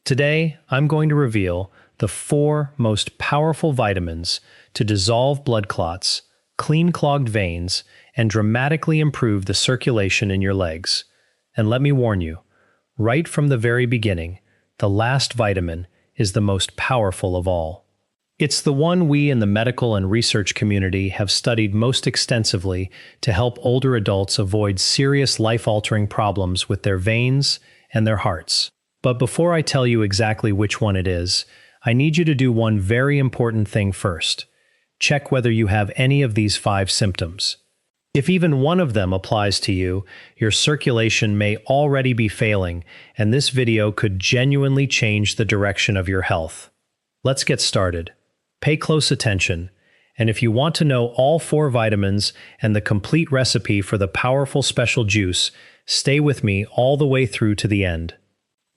Today, I'm going to reveal the 4 most powerful vitamins to dissolve blood clots, clean clogged veins, and dramatically improve the circulation in your legs. And let me warn you, right from the very beginning, the last vitamin is the most powerful of all. It's the one we in the medical and research community have studied most extensively to help older adults avoid serious life-altering problems with their veins and their hearts. But before I tell you exactly which one it is, I need you to do one very important thing first. Check whether you have any of these 5 symptoms. If even one of them applies to you, your circulation may already be failing, and this video could genuinely change the direction of your health. Let's get started. Pay close attention, and if you want to know all 4 vitamins and the complete recipe for the powerful special juice, stay with me all the way through to the end.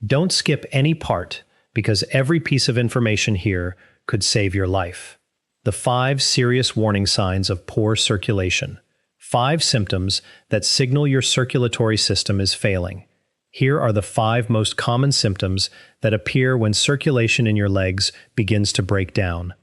Don't skip any part, because every piece of information here could save your life. The 5 serious warning signs of poor circulation. 5 symptoms that signal your circulatory system is failing. Here are the 5 most common symptoms that appear when circulation in your legs begins to break down.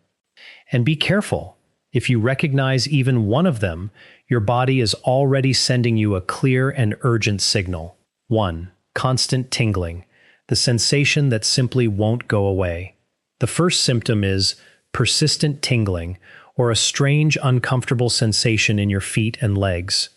And be careful. If you recognize even one of them, your body is already sending you a clear and urgent signal. 1. Constant tingling. The sensation that simply won't go away. The first symptom is persistent tingling, or a strange, uncomfortable sensation in your feet and legs.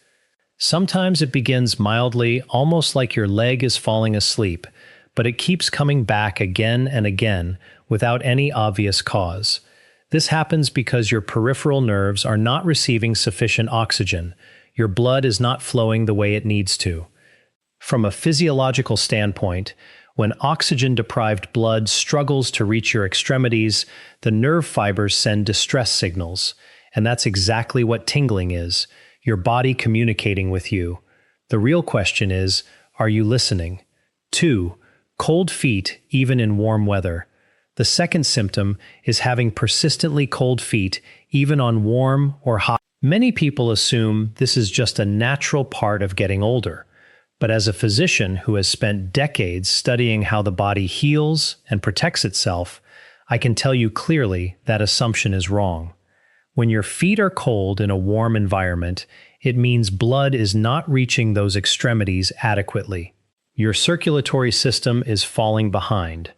Sometimes it begins mildly, almost like your leg is falling asleep, but it keeps coming back again and again without any obvious cause. This happens because your peripheral nerves are not receiving sufficient oxygen. Your blood is not flowing the way it needs to. From a physiological standpoint, when oxygen-deprived blood struggles to reach your extremities, the nerve fibers send distress signals. And that's exactly what tingling is, your body communicating with you. The real question is, are you listening? 2. Cold feet, even in warm weather. The second symptom is having persistently cold feet, even on warm or hot. Many people assume this is just a natural part of getting older. But as a physician who has spent decades studying how the body heals and protects itself, I can tell you clearly that assumption is wrong. When your feet are cold in a warm environment, it means blood is not reaching those extremities adequately. Your circulatory system is falling behind.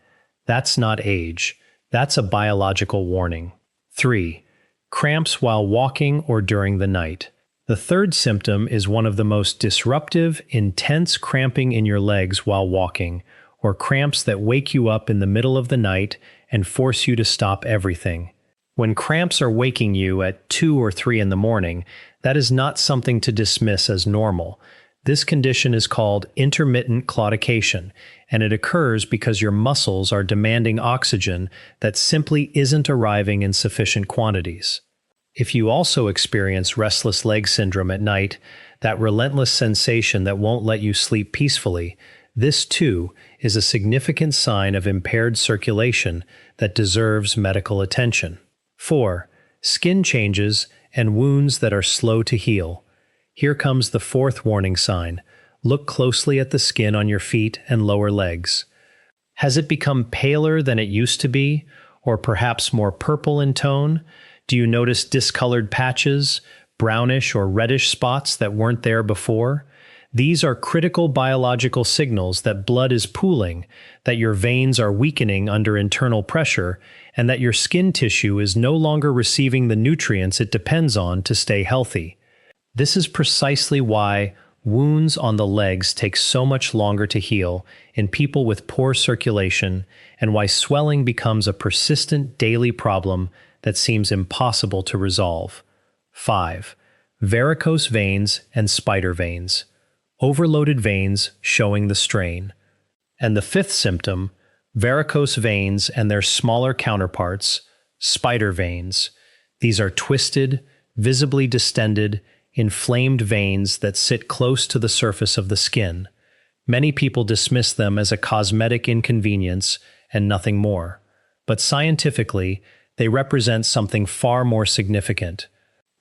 That's not age. That's a biological warning. 3. Cramps while walking or during the night. The third symptom is one of the most disruptive, intense cramping in your legs while walking, or cramps that wake you up in the middle of the night and force you to stop everything. When cramps are waking you at 2 or 3 in the morning, that is not something to dismiss as normal. This condition is called intermittent claudication, and it occurs because your muscles are demanding oxygen that simply isn't arriving in sufficient quantities. If you also experience restless leg syndrome at night, that relentless sensation that won't let you sleep peacefully, this too is a significant sign of impaired circulation that deserves medical attention. 4. Skin changes and wounds that are slow to heal. Here comes the 4th warning sign. Look closely at the skin on your feet and lower legs. Has it become paler than it used to be, or perhaps more purple in tone? Do you notice discolored patches, brownish or reddish spots that weren't there before? These are critical biological signals that blood is pooling, that your veins are weakening under internal pressure, and that your skin tissue is no longer receiving the nutrients it depends on to stay healthy. This is precisely why wounds on the legs take so much longer to heal in people with poor circulation, and why swelling becomes a persistent daily problem that seems impossible to resolve. 5. Varicose veins and spider veins. Overloaded veins showing the strain. And the 5th symptom, varicose veins and their smaller counterparts, spider veins. These are twisted, visibly distended, inflamed veins that sit close to the surface of the skin. Many people dismiss them as a cosmetic inconvenience and nothing more. But scientifically, they represent something far more significant.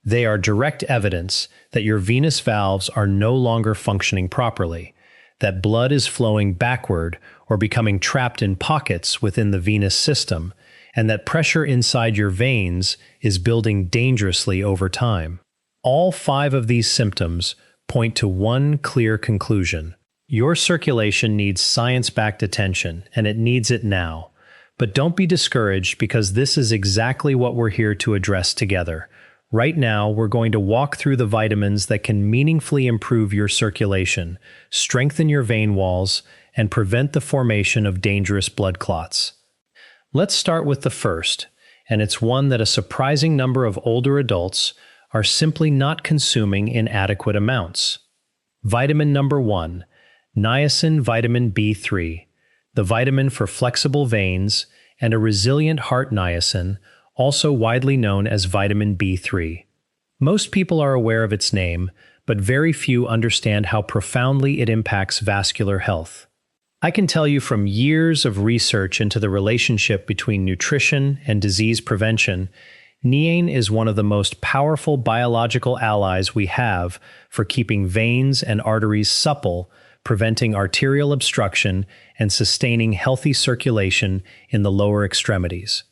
They are direct evidence that your venous valves are no longer functioning properly, that blood is flowing backward or becoming trapped in pockets within the venous system, and that pressure inside your veins is building dangerously over time. All 5 of these symptoms point to one clear conclusion. Your circulation needs science-backed attention, and it needs it now. But don't be discouraged, because this is exactly what we're here to address together. Right now, we're going to walk through the vitamins that can meaningfully improve your circulation, strengthen your vein walls, and prevent the formation of dangerous blood clots. Let's start with the first, and it's one that a surprising number of older adults are simply not consuming in adequate amounts. Vitamin number 1, niacin vitamin B3, the vitamin for flexible veins and a resilient heart. Niacin, also widely known as vitamin B3. Most people are aware of its name, but very few understand how profoundly it impacts vascular health. I can tell you from years of research into the relationship between nutrition and disease prevention, niacin is one of the most powerful biological allies we have for keeping veins and arteries supple, preventing arterial obstruction, and sustaining healthy circulation in the lower extremities.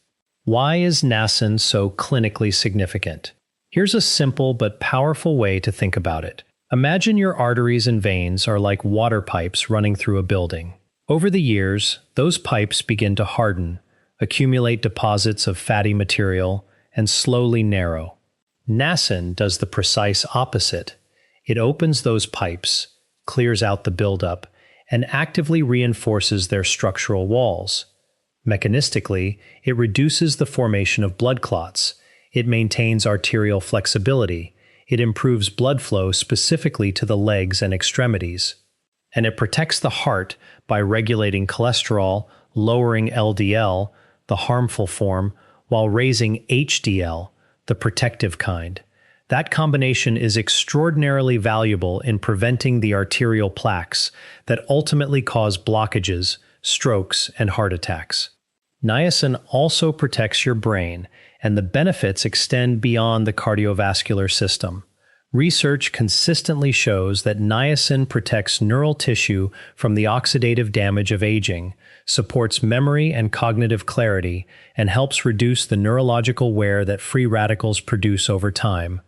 Why is niacin so clinically significant? Here's a simple but powerful way to think about it. Imagine your arteries and veins are like water pipes running through a building. Over the years, those pipes begin to harden, accumulate deposits of fatty material, and slowly narrow. Niacin does the precise opposite. It opens those pipes, clears out the buildup, and actively reinforces their structural walls. Mechanistically, it reduces the formation of blood clots. It maintains arterial flexibility. It improves blood flow specifically to the legs and extremities. And it protects the heart by regulating cholesterol, lowering LDL, the harmful form, while raising HDL, the protective kind. That combination is extraordinarily valuable in preventing the arterial plaques that ultimately cause blockages, strokes, and heart attacks. Niacin also protects your brain, and the benefits extend beyond the cardiovascular system. Research consistently shows that niacin protects neural tissue from the oxidative damage of aging, supports memory and cognitive clarity, and helps reduce the neurological wear that free radicals produce over time.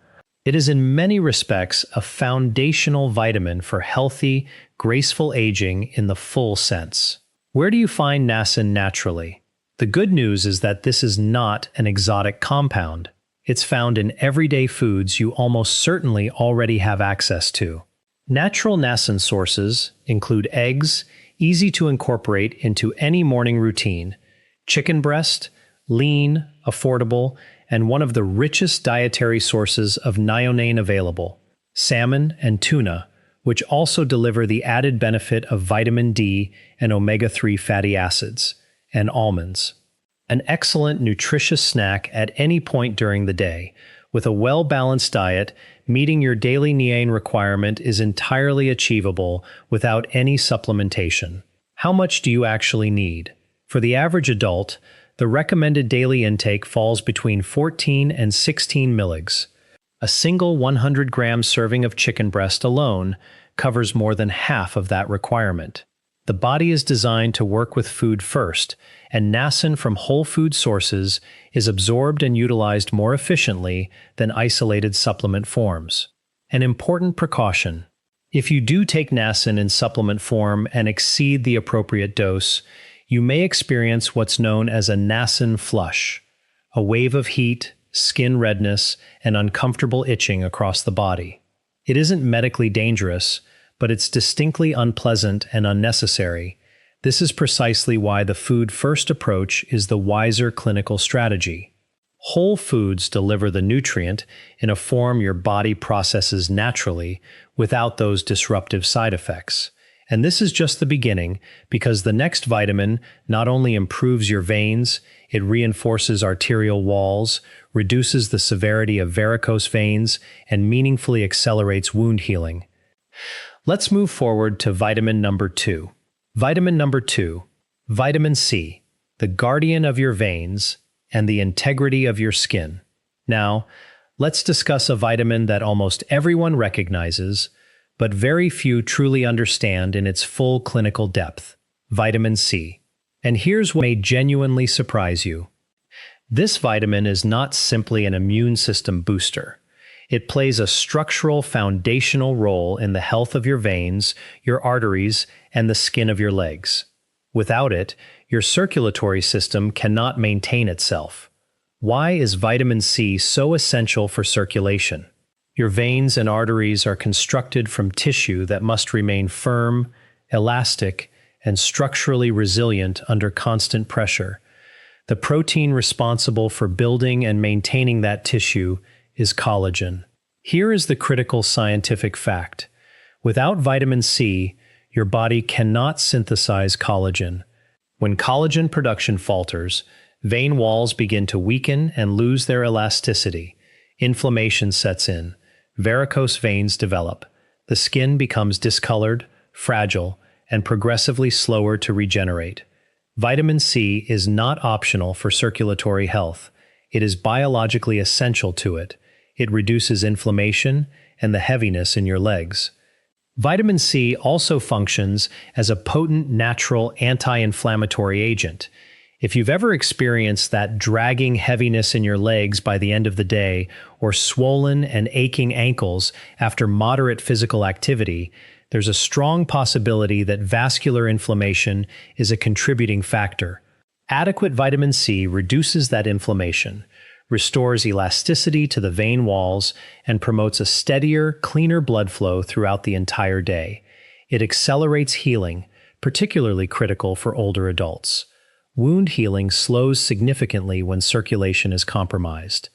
It is in many respects a foundational vitamin for healthy, graceful aging in the full sense. Where do you find niacin naturally? The good news is that this is not an exotic compound. It's found in everyday foods you almost certainly already have access to. Natural niacin sources include eggs, easy to incorporate into any morning routine, chicken breast, lean, affordable, and one of the richest dietary sources of niacin available, salmon and tuna, which also deliver the added benefit of vitamin D and omega-3 fatty acids, and almonds. An excellent nutritious snack at any point during the day. With a well-balanced diet, meeting your daily niacin requirement is entirely achievable without any supplementation. How much do you actually need? For the average adult, the recommended daily intake falls between 14 and 16 mg. A single 100-gram serving of chicken breast alone covers more than half of that requirement. The body is designed to work with food first, and niacin from whole food sources is absorbed and utilized more efficiently than isolated supplement forms. An important precaution: if you do take niacin in supplement form and exceed the appropriate dose, you may experience what's known as a niacin flush, a wave of heat, skin redness, and uncomfortable itching across the body. It isn't medically dangerous, but it's distinctly unpleasant and unnecessary. This is precisely why the food-first approach is the wiser clinical strategy. Whole foods deliver the nutrient in a form your body processes naturally without those disruptive side effects. And this is just the beginning, because the next vitamin not only improves your veins, it reinforces arterial walls, reduces the severity of varicose veins, and meaningfully accelerates wound healing. Let's move forward to vitamin number 2. Vitamin number 2, vitamin C, the guardian of your veins and the integrity of your skin. Now, let's discuss a vitamin that almost everyone recognizes, but very few truly understand in its full clinical depth. vitamin C. And here's what may genuinely surprise you. This vitamin is not simply an immune system booster. It plays a structural, foundational role in the health of your veins, your arteries, and the skin of your legs. Without it, your circulatory system cannot maintain itself. Why is vitamin C so essential for circulation? Your veins and arteries are constructed from tissue that must remain firm, elastic, and structurally resilient under constant pressure. The protein responsible for building and maintaining that tissue is collagen. Here is the critical scientific fact. Without vitamin C, your body cannot synthesize collagen. When collagen production falters, vein walls begin to weaken and lose their elasticity. Inflammation sets in. Varicose veins develop. The skin becomes discolored, fragile, and progressively slower to regenerate. Vitamin C is not optional for circulatory health. It is biologically essential to it. It reduces inflammation and the heaviness in your legs. Vitamin C also functions as a potent natural anti-inflammatory agent. If you've ever experienced that dragging heaviness in your legs by the end of the day, or swollen and aching ankles after moderate physical activity, there's a strong possibility that vascular inflammation is a contributing factor. Adequate vitamin C reduces that inflammation, restores elasticity to the vein walls, and promotes a steadier, cleaner blood flow throughout the entire day. It accelerates healing, particularly critical for older adults. Wound healing slows significantly when circulation is compromised.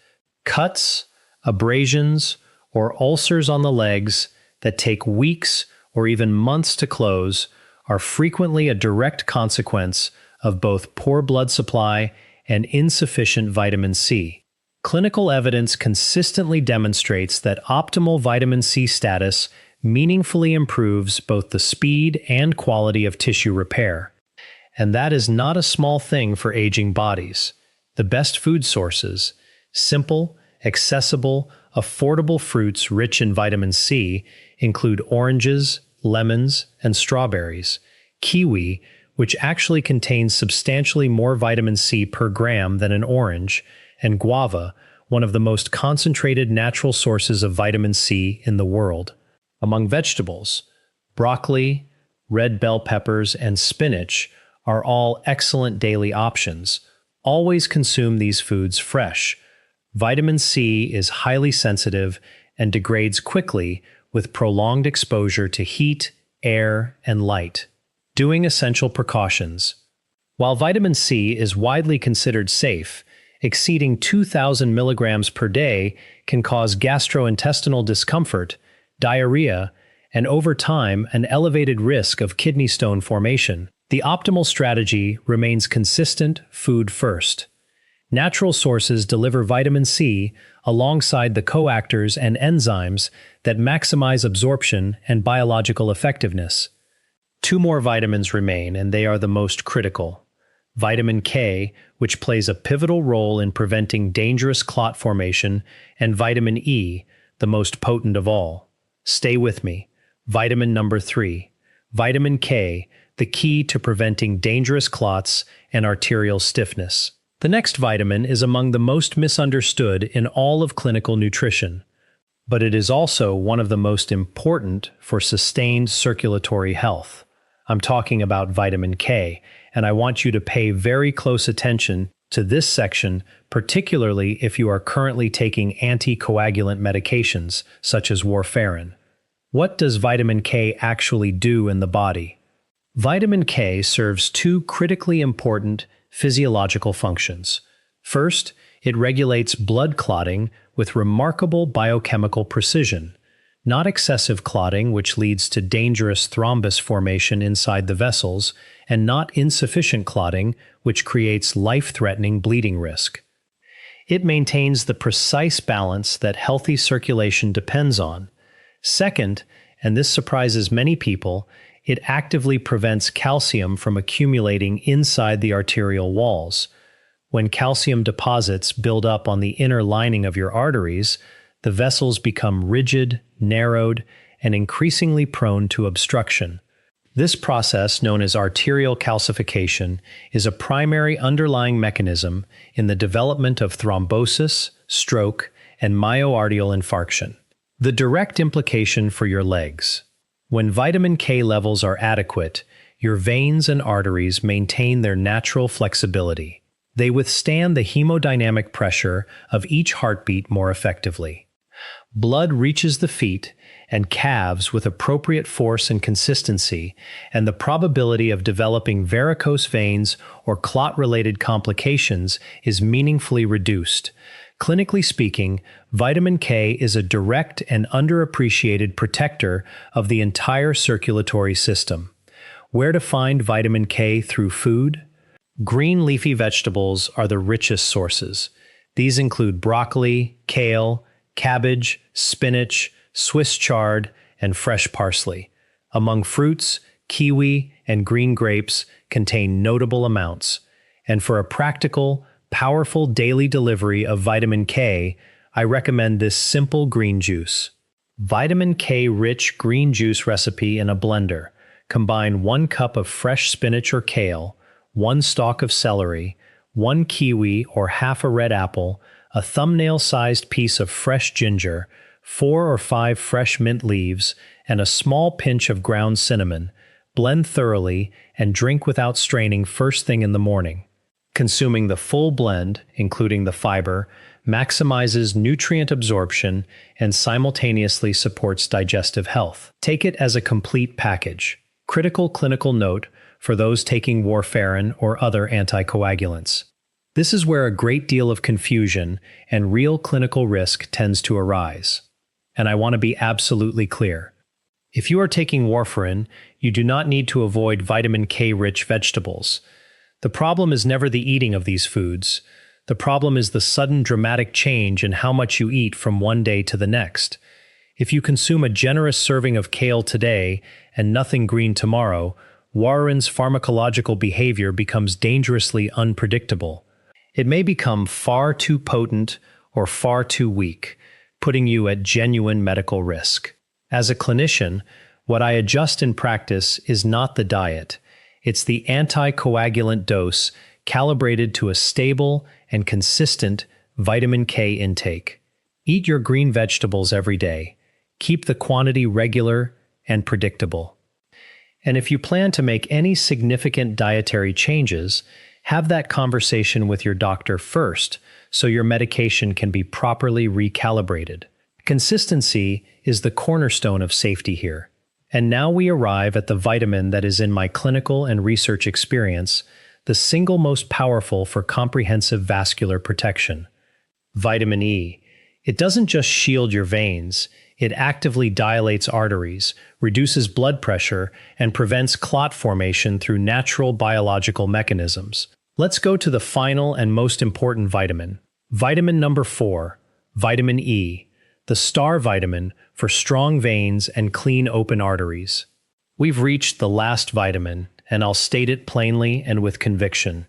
Cuts, abrasions, or ulcers on the legs that take weeks or even months to close are frequently a direct consequence of both poor blood supply and insufficient vitamin C. Clinical evidence consistently demonstrates that optimal vitamin C status meaningfully improves both the speed and quality of tissue repair. And that is not a small thing for aging bodies. The best food sources, simple, accessible, affordable fruits rich in vitamin C, include oranges, lemons, and strawberries. Kiwi, which actually contains substantially more vitamin C per gram than an orange, and guava, one of the most concentrated natural sources of vitamin C in the world. Among vegetables, broccoli, red bell peppers, and spinach are all excellent daily options. Always consume these foods fresh. Vitamin C is highly sensitive and degrades quickly with prolonged exposure to heat, air, and light. Doing essential precautions. While vitamin C is widely considered safe, exceeding 2,000 milligrams per day can cause gastrointestinal discomfort, diarrhea, and over time, an elevated risk of kidney stone formation. The optimal strategy remains consistent food first. Natural sources deliver vitamin C alongside the coactors and enzymes that maximize absorption and biological effectiveness. Two more vitamins remain, and they are the most critical. Vitamin K, which plays a pivotal role in preventing dangerous clot formation, and vitamin E, the most potent of all. Stay with me. Vitamin number 3. Vitamin K, the key to preventing dangerous clots and arterial stiffness. The next vitamin is among the most misunderstood in all of clinical nutrition, but it is also one of the most important for sustained circulatory health. I'm talking about vitamin K, and I want you to pay very close attention to this section, particularly if you are currently taking anticoagulant medications, such as warfarin. What does vitamin K actually do in the body? Vitamin K serves two critically important physiological functions. First, it regulates blood clotting with remarkable biochemical precision. Not excessive clotting, which leads to dangerous thrombus formation inside the vessels, and not insufficient clotting, which creates life-threatening bleeding risk. It maintains the precise balance that healthy circulation depends on. Second, and this surprises many people, it actively prevents calcium from accumulating inside the arterial walls. When calcium deposits build up on the inner lining of your arteries, the vessels become rigid, narrowed, and increasingly prone to obstruction. This process, known as arterial calcification, is a primary underlying mechanism in the development of thrombosis, stroke, and myocardial infarction. The direct implication for your legs. When vitamin K levels are adequate, your veins and arteries maintain their natural flexibility. They withstand the hemodynamic pressure of each heartbeat more effectively. Blood reaches the feet and calves with appropriate force and consistency, and the probability of developing varicose veins or clot-related complications is meaningfully reduced. Clinically speaking, vitamin K is a direct and underappreciated protector of the entire circulatory system. Where to find vitamin K through food? Green leafy vegetables are the richest sources. These include broccoli, kale, cabbage, spinach, Swiss chard, and fresh parsley. Among fruits, kiwi and green grapes contain notable amounts. And for a practical, powerful daily delivery of vitamin K, I recommend this simple green juice. Vitamin K-rich green juice recipe in a blender. Combine 1 cup of fresh spinach or kale, 1 stalk of celery, 1 kiwi or half a red apple, a thumbnail-sized piece of fresh ginger, 4 or 5 fresh mint leaves, and a small pinch of ground cinnamon. Blend thoroughly and drink without straining first thing in the morning. Consuming the full blend, including the fiber, maximizes nutrient absorption and simultaneously supports digestive health. Take it as a complete package. Critical clinical note for those taking warfarin or other anticoagulants. This is where a great deal of confusion and real clinical risk tends to arise. And I want to be absolutely clear. If you are taking warfarin, you do not need to avoid vitamin K-rich vegetables. The problem is never the eating of these foods. The problem is the sudden dramatic change in how much you eat from one day to the next. If you consume a generous serving of kale today and nothing green tomorrow, warfarin's pharmacological behavior becomes dangerously unpredictable. It may become far too potent or far too weak, putting you at genuine medical risk. As a clinician, what I adjust in practice is not the diet. It's the anticoagulant dose calibrated to a stable and consistent vitamin K intake. Eat your green vegetables every day. Keep the quantity regular and predictable. And if you plan to make any significant dietary changes, have that conversation with your doctor first so your medication can be properly recalibrated. Consistency is the cornerstone of safety here. And now we arrive at the vitamin that is in my clinical and research experience, the single most powerful for comprehensive vascular protection. Vitamin E. It doesn't just shield your veins, it actively dilates arteries, reduces blood pressure, and prevents clot formation through natural biological mechanisms. Let's go to the final and most important vitamin. Vitamin number 4, vitamin E, the star vitamin for strong veins and clean open arteries. We've reached the last vitamin, and I'll state it plainly and with conviction.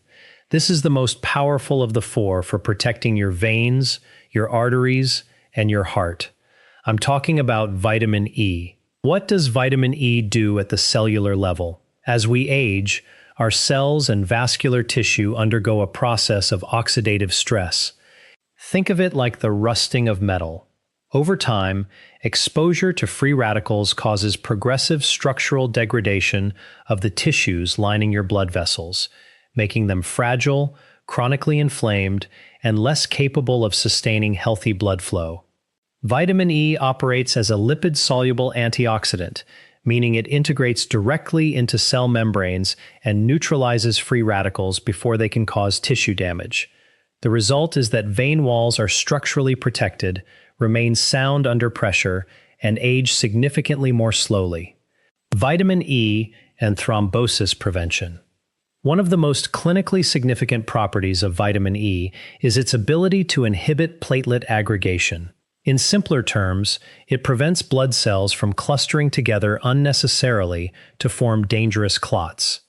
This is the most powerful of the 4 for protecting your veins, your arteries, and your heart. I'm talking about vitamin E. What does vitamin E do at the cellular level? As we age, our cells and vascular tissue undergo a process of oxidative stress. Think of it like the rusting of metal. Over time, exposure to free radicals causes progressive structural degradation of the tissues lining your blood vessels, making them fragile, chronically inflamed, and less capable of sustaining healthy blood flow. Vitamin E operates as a lipid-soluble antioxidant, meaning it integrates directly into cell membranes and neutralizes free radicals before they can cause tissue damage. The result is that vein walls are structurally protected, remain sound under pressure, and age significantly more slowly. Vitamin E and thrombosis prevention. One of the most clinically significant properties of vitamin E is its ability to inhibit platelet aggregation. In simpler terms, it prevents blood cells from clustering together unnecessarily to form dangerous clots.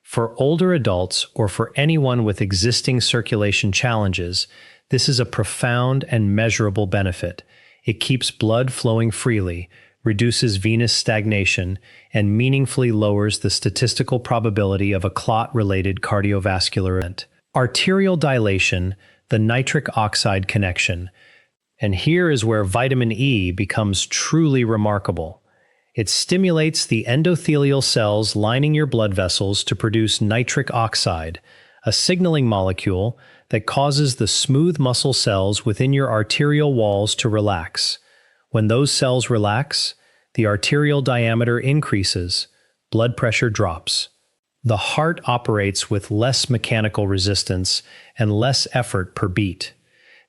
For older adults or for anyone with existing circulation challenges, this is a profound and measurable benefit. It keeps blood flowing freely, reduces venous stagnation, and meaningfully lowers the statistical probability of a clot-related cardiovascular event. Arterial dilation, the nitric oxide connection. And here is where vitamin E becomes truly remarkable. It stimulates the endothelial cells lining your blood vessels to produce nitric oxide, a signaling molecule that causes the smooth muscle cells within your arterial walls to relax. When those cells relax, the arterial diameter increases, blood pressure drops. The heart operates with less mechanical resistance and less effort per beat.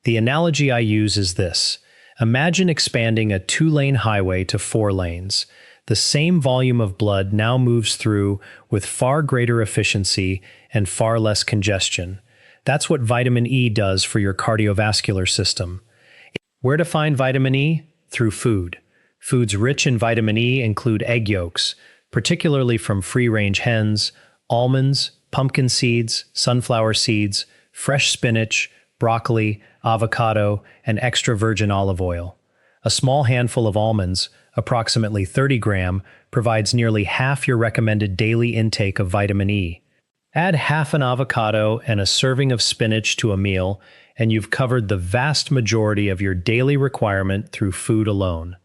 The analogy I use is this. Imagine expanding a 2-lane highway to 4 lanes. The same volume of blood now moves through with far greater efficiency and far less congestion. That's what vitamin E does for your cardiovascular system. Where to find vitamin E? Through food. Foods rich in vitamin E include egg yolks, particularly from free-range hens, almonds, pumpkin seeds, sunflower seeds, fresh spinach, broccoli, avocado, and extra virgin olive oil. A small handful of almonds, approximately 30 grams, provides nearly half your recommended daily intake of vitamin E. Add half an avocado and a serving of spinach to a meal, and you've covered the vast majority of your daily requirement through food alone.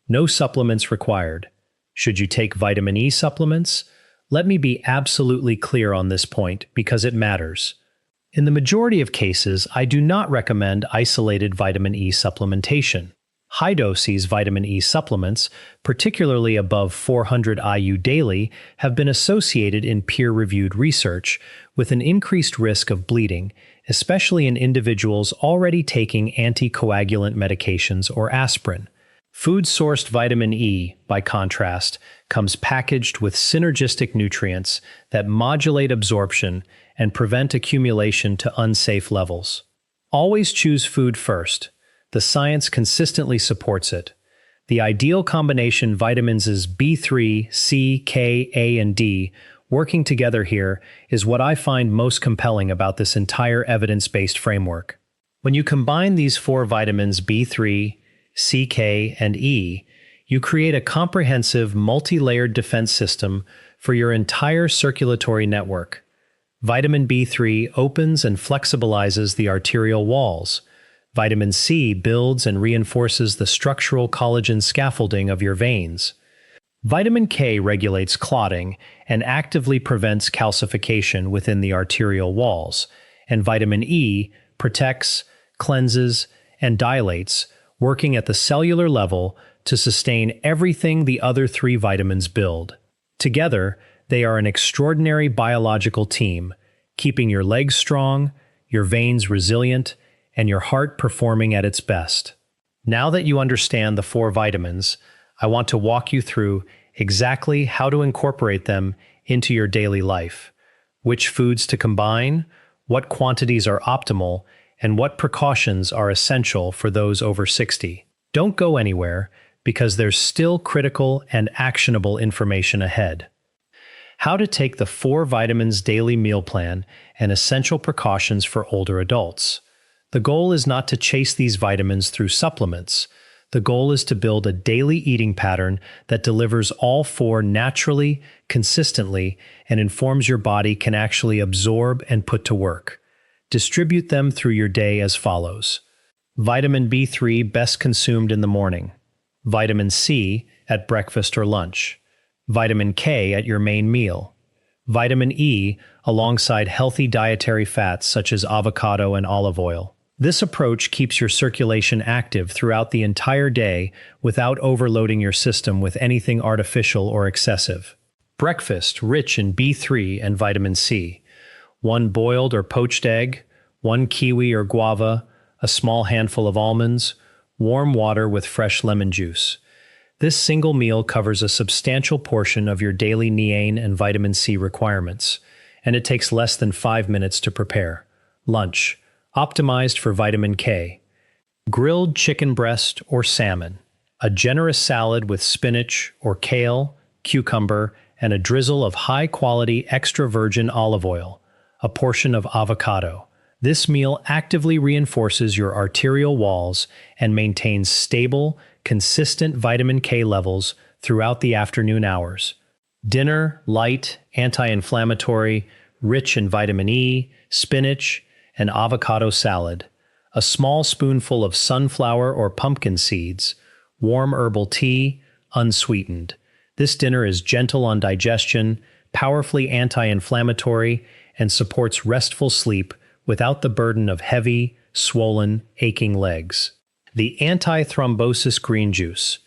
No supplements required. Should you take vitamin E supplements? Let me be absolutely clear on this point because it matters. In the majority of cases, I do not recommend isolated vitamin E supplementation. High-dose vitamin E supplements, particularly above 400 IU daily, have been associated in peer-reviewed research with an increased risk of bleeding, especially in individuals already taking anticoagulant medications or aspirin. Food-sourced vitamin E, by contrast, comes packaged with synergistic nutrients that modulate absorption and prevent accumulation to unsafe levels. Always choose food first. The science consistently supports it. The ideal combination vitamins is B3, C, K, A, and D. Working together here is what I find most compelling about this entire evidence-based framework. When you combine these 4 vitamins B3, C, K, and E, you create a comprehensive, multi-layered defense system for your entire circulatory network. Vitamin B3 opens and flexibilizes the arterial walls. Vitamin C builds and reinforces the structural collagen scaffolding of your veins. Vitamin K regulates clotting and actively prevents calcification within the arterial walls, and vitamin E protects, cleanses, and dilates, working at the cellular level to sustain everything the other 3 vitamins build. Together, they are an extraordinary biological team, keeping your legs strong, your veins resilient, and your heart performing at its best. Now that you understand the 4 vitamins, I want to walk you through exactly how to incorporate them into your daily life, which foods to combine, what quantities are optimal, and what precautions are essential for those over 60. Don't go anywhere, because there's still critical and actionable information ahead. How to take the 4 vitamins daily meal plan and essential precautions for older adults. The goal is not to chase these vitamins through supplements. The goal is to build a daily eating pattern that delivers all 4 naturally, consistently, and informs your body can actually absorb and put to work. Distribute them through your day as follows. Vitamin B3 best consumed in the morning. Vitamin C at breakfast or lunch. Vitamin K at your main meal. Vitamin E alongside healthy dietary fats such as avocado and olive oil. This approach keeps your circulation active throughout the entire day without overloading your system with anything artificial or excessive. Breakfast rich in B3 and vitamin C. 1 boiled or poached egg, 1 kiwi or guava, a small handful of almonds, warm water with fresh lemon juice. This single meal covers a substantial portion of your daily neane and vitamin C requirements, and it takes less than 5 minutes to prepare. Lunch. Optimized for vitamin K. Grilled chicken breast or salmon. A generous salad with spinach or kale, cucumber, and a drizzle of high-quality extra virgin olive oil. A portion of avocado. This meal actively reinforces your arterial walls and maintains stable, consistent vitamin K levels throughout the afternoon hours. Dinner, light, anti-inflammatory, rich in vitamin E, spinach, and avocado salad. A small spoonful of sunflower or pumpkin seeds, warm herbal tea, unsweetened. This dinner is gentle on digestion, powerfully anti-inflammatory, and supports restful sleep without the burden of heavy, swollen, aching legs. The anti-thrombosis green juice.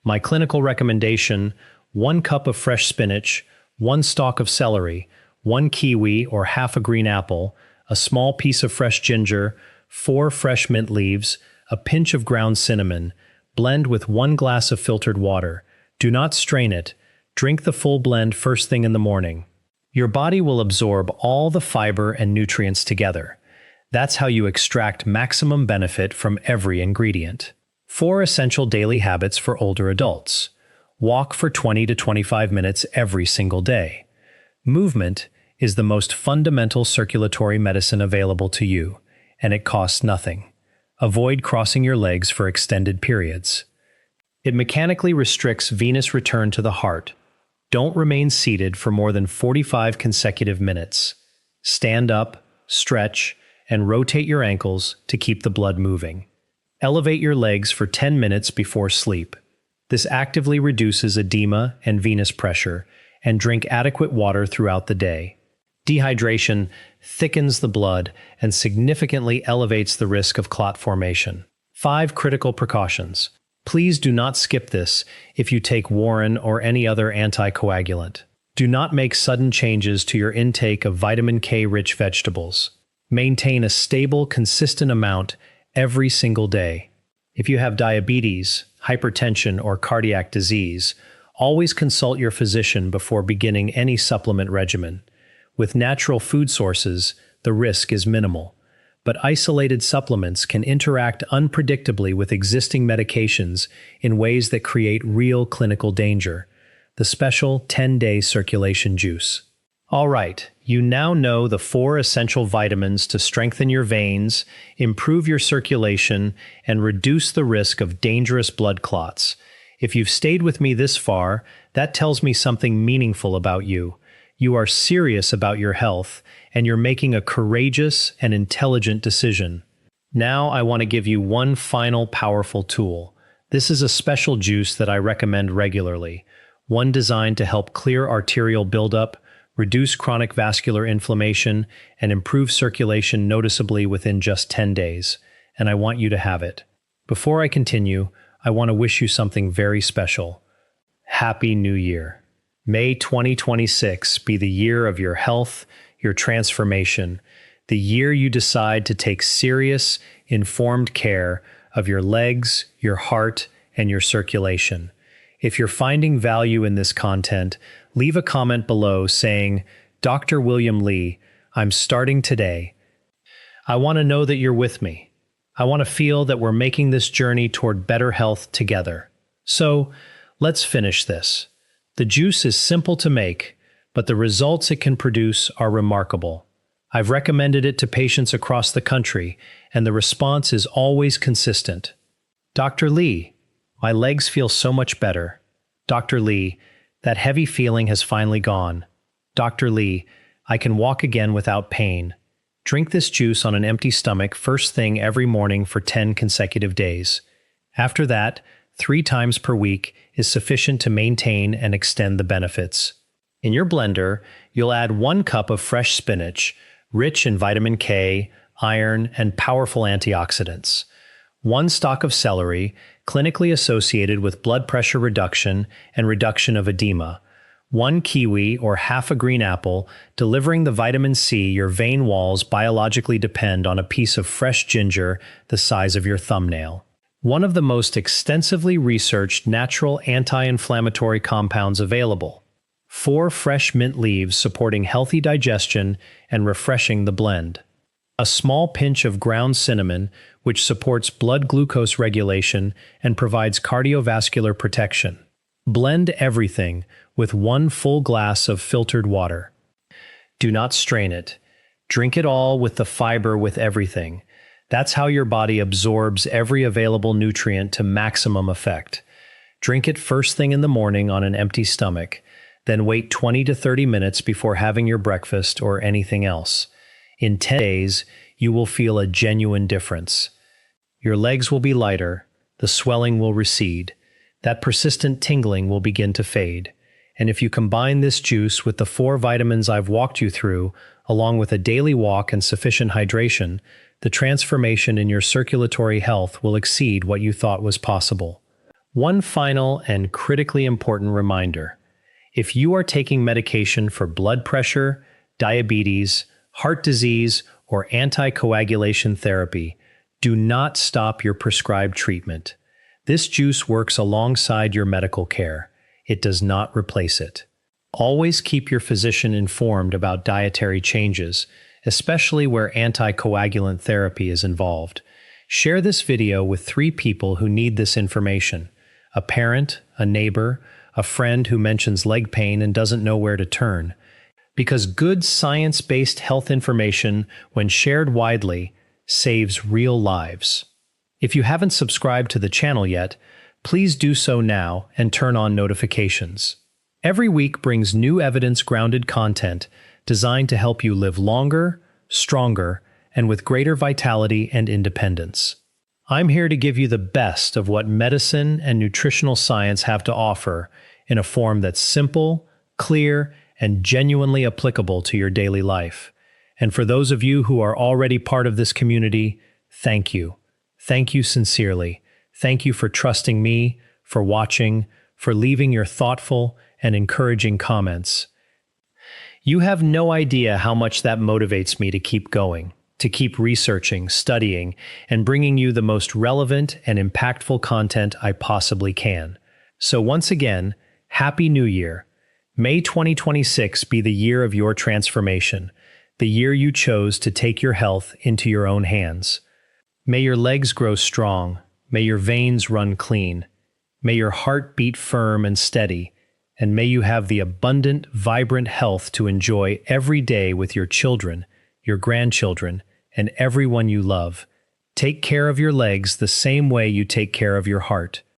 My clinical recommendation: 1 cup of fresh spinach, 1 stalk of celery, 1 kiwi or half a green apple, a small piece of fresh ginger, 4 fresh mint leaves, a pinch of ground cinnamon. Blend with 1 glass of filtered water. Do not strain it. Drink the full blend first thing in the morning. Your body will absorb all the fiber and nutrients together. That's how you extract maximum benefit from every ingredient. 4 essential daily habits for older adults. Walk for 20 to 25 minutes every single day. Movement is the most fundamental circulatory medicine available to you, and it costs nothing. Avoid crossing your legs for extended periods. It mechanically restricts venous return to the heart. Don't remain seated for more than 45 consecutive minutes. Stand up, stretch, and rotate your ankles to keep the blood moving. Elevate your legs for 10 minutes before sleep. This actively reduces edema and venous pressure, and drink adequate water throughout the day. Dehydration thickens the blood and significantly elevates the risk of clot formation. 5 critical precautions. Please do not skip this if you take Warren or any other anticoagulant. Do not make sudden changes to your intake of vitamin K-rich vegetables. Maintain a stable, consistent amount every single day. If you have diabetes, hypertension, or cardiac disease, always consult your physician before beginning any supplement regimen. With natural food sources, the risk is minimal, but isolated supplements can interact unpredictably with existing medications in ways that create real clinical danger. The special 10-day circulation juice. All right, you now know the 4 essential vitamins to strengthen your veins, improve your circulation, and reduce the risk of dangerous blood clots. If you've stayed with me this far, that tells me something meaningful about you. You are serious about your health, and you're making a courageous and intelligent decision. Now I want to give you one final powerful tool. This is a special juice that I recommend regularly, one designed to help clear arterial buildup, reduce chronic vascular inflammation, and improve circulation noticeably within just 10 days. And I want you to have it. Before I continue, I want to wish you something very special. Happy New Year. May 2026 be the year of your health, your transformation, the year you decide to take serious, informed care of your legs, your heart, and your circulation. If you're finding value in this content, leave a comment below saying, "Dr. William Lee, I'm starting today." I want to know that you're with me. I want to feel that we're making this journey toward better health together. So, let's finish this. The juice is simple to make, but the results it can produce are remarkable. I've recommended it to patients across the country, and the response is always consistent. "Dr. Lee, my legs feel so much better. Dr. Lee, that heavy feeling has finally gone. Dr. Lee, I can walk again without pain." Drink this juice on an empty stomach first thing every morning for 10 consecutive days. After that, 3 times per week is sufficient to maintain and extend the benefits. In your blender, you'll add 1 cup of fresh spinach, rich in vitamin K, iron, and powerful antioxidants. 1 stalk of celery, clinically associated with blood pressure reduction and reduction of edema. 1 kiwi or half a green apple, delivering the vitamin C your vein walls biologically depend on. A piece of fresh ginger the size of your thumbnail. One of the most extensively researched natural anti-inflammatory compounds available. 4 fresh mint leaves supporting healthy digestion and refreshing the blend. A small pinch of ground cinnamon, which supports blood glucose regulation and provides cardiovascular protection. Blend everything with 1 full glass of filtered water. Do not strain it. Drink it all with the fiber with everything. That's how your body absorbs every available nutrient to maximum effect. Drink it first thing in the morning on an empty stomach, then wait 20 to 30 minutes before having your breakfast or anything else. In 10 days, you will feel a genuine difference. Your legs will be lighter, the swelling will recede, that persistent tingling will begin to fade. And if you combine this juice with the 4 vitamins I've walked you through, along with a daily walk and sufficient hydration, the transformation in your circulatory health will exceed what you thought was possible. One final and critically important reminder. If you are taking medication for blood pressure, diabetes, heart disease, or anticoagulation therapy, do not stop your prescribed treatment. This juice works alongside your medical care. It does not replace it. Always keep your physician informed about dietary changes, especially where anticoagulant therapy is involved. Share this video with 3 people who need this information: a parent, a neighbor, a friend who mentions leg pain and doesn't know where to turn. Because good science-based health information, when shared widely, saves real lives. If you haven't subscribed to the channel yet, please do so now and turn on notifications. Every week brings new evidence-grounded content designed to help you live longer, stronger, and with greater vitality and independence. I'm here to give you the best of what medicine and nutritional science have to offer in a form that's simple, clear, and genuinely applicable to your daily life. And for those of you who are already part of this community, thank you. Thank you sincerely. Thank you for trusting me, for watching, for leaving your thoughtful and encouraging comments. You have no idea how much that motivates me to keep going, to keep researching, studying, and bringing you the most relevant and impactful content I possibly can. So once again, Happy New Year. May 2026 be the year of your transformation, the year you chose to take your health into your own hands. May your legs grow strong, may your veins run clean, may your heart beat firm and steady, and may you have the abundant, vibrant health to enjoy every day with your children, your grandchildren, and everyone you love. Take care of your legs the same way you take care of your heart.